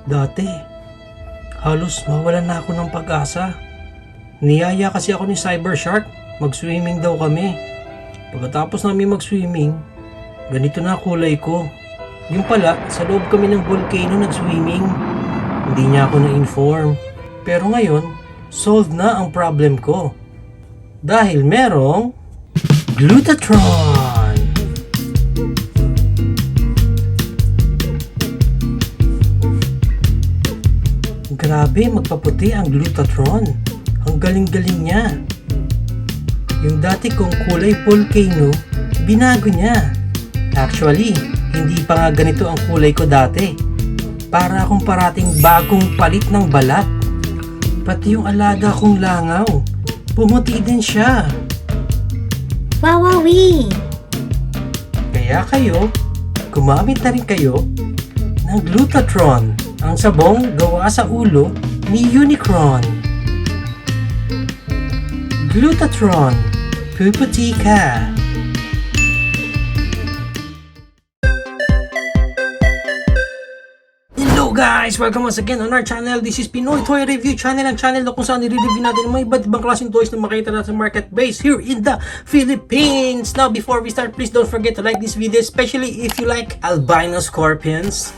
Dati, halos mawalan na ako ng pag-asa. Niyaya kasi ako ni Cybershark, mag-swimming daw kami. Pagkatapos namin mag-swimming, ganito na kulay ko. Yung pala, sa loob kami ng volcano nag-swimming. Hindi niya ako na-inform. Pero ngayon, solved na ang problem ko. Dahil merong Glutatron! Grabe, magpaputi ang Glutatron. Ang galing-galing niya. Yung dati kong kulay volcano, binago niya. Actually, hindi pa nga ganito ang kulay ko dati. Para akong parating bagong palit ng balat. Pati yung alaga kong langaw, pumuti din siya. Wawawi! Kaya kayo, gumamit na rin kayo ng Glutatron, ang sabong gawa sa ulo ni Unicron. Glutatron, puputi ka. Hello guys! Welcome once again on our channel. This is Pinoy Toy Review Channel, ang channel na kung saan i-review natin ang mga iba't ibang klaseng toys na makita natin sa market base here in the Philippines. Now, before we start, please don't forget to like this video, especially if you like albino scorpions.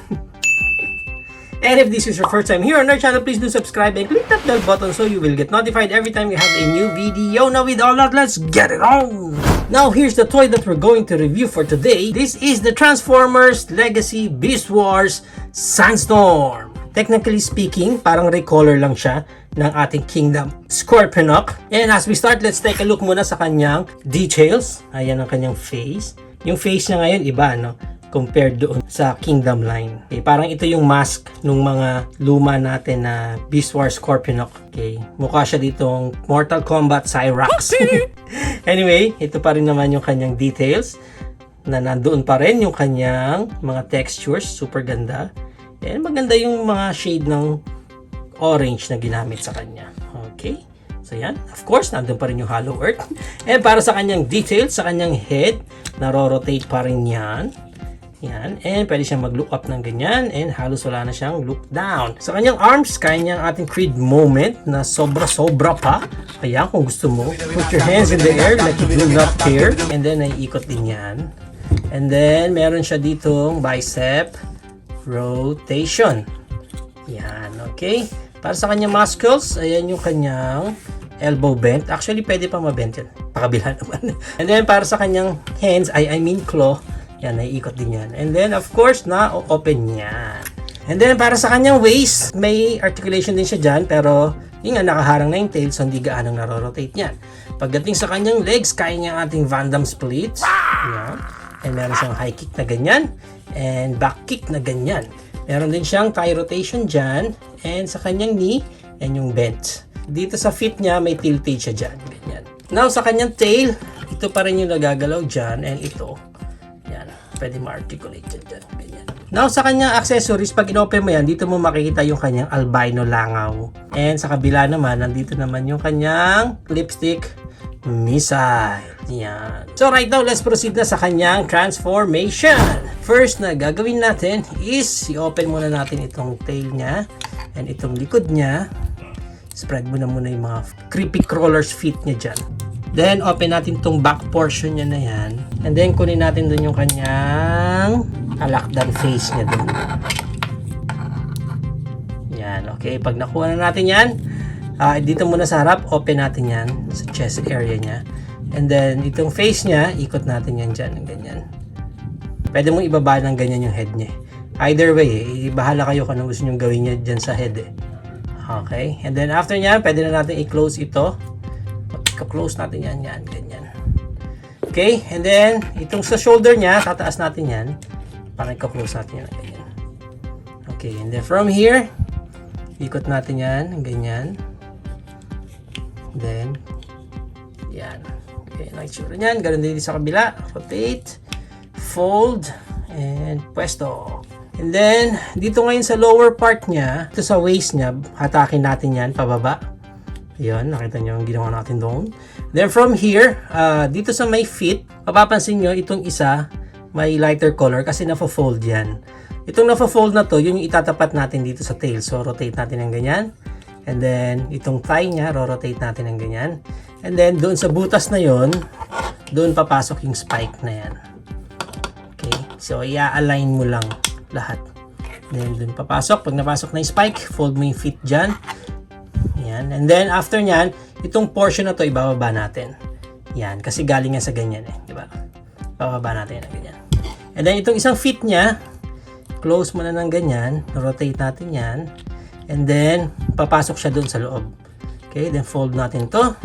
And if this is your first time here on our channel, please do subscribe and click that bell button so you will get notified every time we have a new video. Now with all that, let's get it on! Now here's the toy that we're going to review for today. This is the Transformers Legacy Beast Wars Sandstorm. Technically speaking, parang recolor lang siya ng ating Kingdom Scorponok. And as we start, let's take a look muna sa kanyang details. Ayan ang kanyang face. Yung face niya ngayon iba, no? Compared doon sa Kingdom line. Okay, parang ito yung mask nung mga luma natin na Beast Wars Scorponok. Okay, mukha siya ditong Mortal Kombat Cyrax. Anyway, ito pa rin naman yung kanyang details na nandoon pa rin yung kanyang mga textures. Super ganda. And maganda yung mga shade ng orange na ginamit sa kanya. Okay. So yan, of course, nandun pa rin yung Hollow Earth. And para sa kanyang details, sa kanyang head, naro-rotate pa rin yan. Yan, and pwede siyang mag-look up ng ganyan, and halos wala na siyang look down. Sa kanyang arms, kaya niyang ating Creed moment na sobra-sobra pa. Kaya kung gusto mo, put your hands in the air like you do not care. And then, naiikot din yan. And then, meron siya ditong bicep rotation. Yan, okay. Para sa kanyang muscles, ayan yung kanyang elbow bent. Actually, pwede pa mabent yan. Pakabila naman. And then, para sa kanyang hands, I mean claw, yan, naiikot din yan. And then, of course, na-open yan. And then, para sa kanyang waist, may articulation din siya dyan, pero yung nga, nakaharang na yung tail, so hindi gaanong naro-rotate yan. Pagdating sa kanyang legs, kaya niya ang ating Van Damme splits. Yan. And meron siyang high kick na ganyan, and back kick na ganyan. Meron din siyang thigh rotation dyan, and sa kanyang knee, and yung bent. Dito sa feet niya, may tilted siya dyan. Ganyan. Now, sa kanyang tail, ito pa rin yung nagagalaw dyan, and ito. Yan, pwede ma-articulate dyan, ganyan. Now, sa kanyang accessories, pag in-open mo yan, dito mo makikita yung kanyang albino langaw. And sa kabila naman, nandito naman yung kanyang lipstick missile. Yan. So, right now, let's proceed na sa kanyang transformation. First na gagawin natin is, i-open muna natin itong tail niya and itong likod niya. Spread mo na muna yung mga creepy crawlers feet niya dyan. Then, open natin itong back portion niya na yan. And then, kunin natin dun yung kanyang alakdan face niya dun. Yan, okay. Pag nakuha na natin yan, dito muna sa harap, open natin yan sa chest area niya. And then, itong face niya, ikot natin yan dyan, ganyan. Pwede mong ibaba ng ganyan yung head niya. Either way, bahala kayo kung ano gusto nyo gawin niya dyan sa head. Okay. And then, after nyan, pwede na natin i-close ito. Close natin yan, ganyan. Okay, and then, itong sa shoulder niya, tataas natin yan. Para i-close natin yan, ganyan. Okay, and then from here, ikot natin yan, ganyan. Then, yan. Okay, nakitsura niyan. Ganun din sa kabila. Rotate, fold, and pwesto. And then, dito ngayon sa lower part niya, ito sa waist niya, hatakin natin yan, pababa. Ayan, nakita nyo yung ginawa natin doon. Then from here, dito sa may feet, mapapansin nyo itong isa, may lighter color kasi na-fold yan. Itong na-fold na to, yun yung itatapat natin dito sa tail. So, rotate natin ng ganyan. And then, itong thigh niya, rotate natin ng ganyan. And then, doon sa butas na yon, doon papasok yung spike na yan. Okay? So, i-align mo lang lahat. Then, doon papasok. Pag napasok na yung spike, fold mo yung feet dyan. Yan. And then, after nyan, itong portion na to, ibababa natin. Yan. Kasi galing nga sa ganyan eh. Diba? Bababa natin yan ng ganyan. And then, itong isang feet niya, close mo na ng ganyan. Rotate natin yan. And then, papasok siya doon sa loob. Okay, then fold natin to.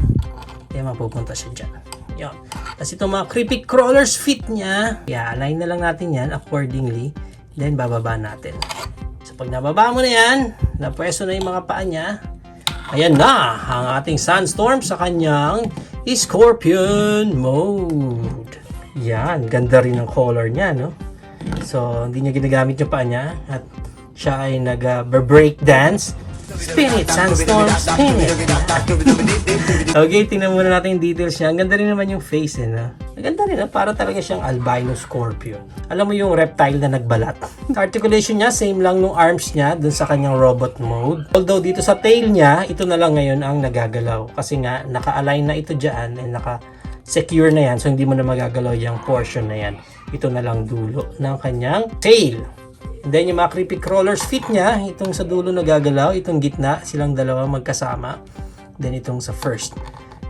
Kaya mapupunta siya dyan. Yun. Tapos itong mga creepy crawlers feet niya, align na lang natin yan accordingly. Then, bababa natin. So, pag nababa mo na yan, napwesto na yung mga paa niya, ayan na ang ating Sandstorm sa kanyang Scorpion mode. Yan, ganda rin ang color niya, no? So, hindi niya ginagamit yung paa niya at siya ay nag-break dance. Spin it, Sandstorm, spin it. Okay, tingnan muna natin yung details niya. Ang ganda rin naman yung face, no? Ang ganda rin, no? Para talaga siyang albino scorpion. Alam mo yung reptile na nagbalat. Articulation niya, same lang nung arms niya dun sa kanyang robot mode. Although dito sa tail niya, ito na lang ngayon ang nagagalaw. Kasi nga, naka-align na ito dyan and naka-secure na yan. So, hindi mo na magagalaw yung portion na yan. Ito na lang dulo ng kanyang tail. And then yung mga creepy crawlers feet niya, itong sa dulo nagagalaw, itong gitna, silang dalawa magkasama. Then itong sa first.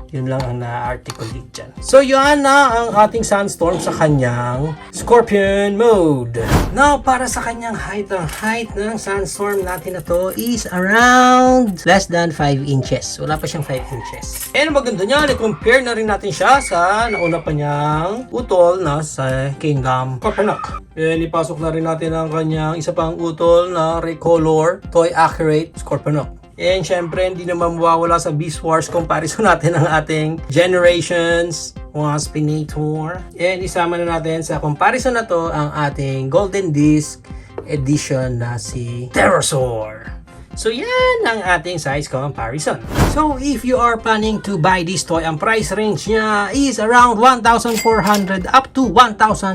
Yun lang ang na-articulate dyan. So yun na ang ating Sandstorm sa kanyang Scorpion mode. Now, para sa kanyang height, ang height ng Sandstorm natin na to is around less than 5 inches. Wala pa siyang 5 inches. And maganda niya, i-compare na rin natin siya sa nauna pa niyang utol na sa Kingdom Scorponok. And ipasok na rin natin ang kanyang isa pang utol na Recolor Toy Accurate Scorponok. And syempre, hindi naman mawawala sa Beast Wars comparison natin ang ating Generations Waspinator. And isama na natin sa comparison na to ang ating Golden Disc Edition na si Pterosaur. So yan ang ating size comparison. So if you are planning to buy this toy, ang price range niya is around 1,400 up to 1,900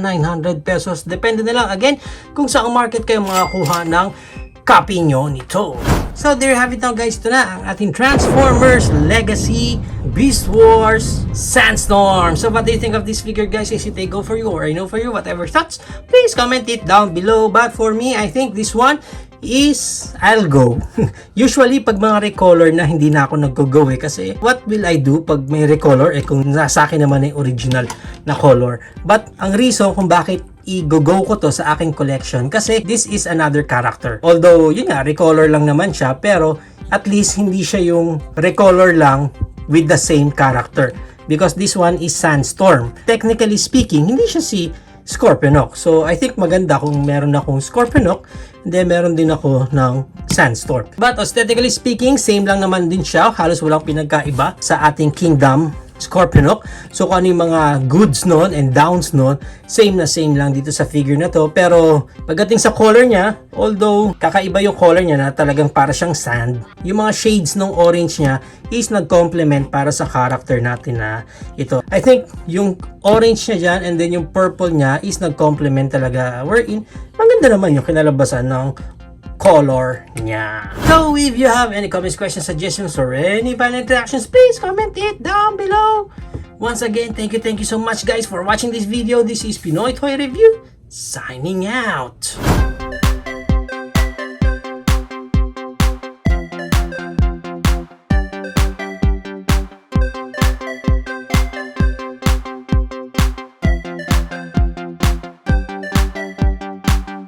pesos. Depende na lang again kung saan market kayo makakuha ng copy nyo nito. So there you have it now guys. Ito na ang ating Transformers Legacy Beast Wars Sandstorm. So what do you think of this figure guys? Is it a go for you or I know for you? Whatever thoughts, please comment it down below. But for me, I think this one is I'll go. Usually pag mga recolor na hindi na ako naggo-go kasi what will I do pag may recolor kung nasa akin naman ay original na color. But ang reason kung bakit i-go ko to sa aking collection kasi this is another character. Although yun nga recolor lang naman siya pero at least hindi siya yung recolor lang with the same character because this one is Sandstorm. Technically speaking, hindi siya si Scorponok. So, I think maganda kung meron akong Scorponok, then meron din ako ng Sandstorm. But aesthetically speaking, same lang naman din siya. Halos walang pinagkaiba sa ating Kingdom Scorponok. So, kung ano yung mga goods nun and downs nun, same na same lang dito sa figure na to. Pero, pagdating sa color niya, although kakaiba yung color niya na talagang para siyang sand, yung mga shades ng orange niya is nag-complement para sa character natin na ito. I think yung orange niya dyan and then yung purple niya is nag-complement talaga. Wherein, maganda naman yung kinalabasan ng color niya. So if you have any comments, questions, suggestions, or any final interactions, please comment it down below. Once again, thank you so much guys for watching this video. This is Pinoy Toy Review, signing out.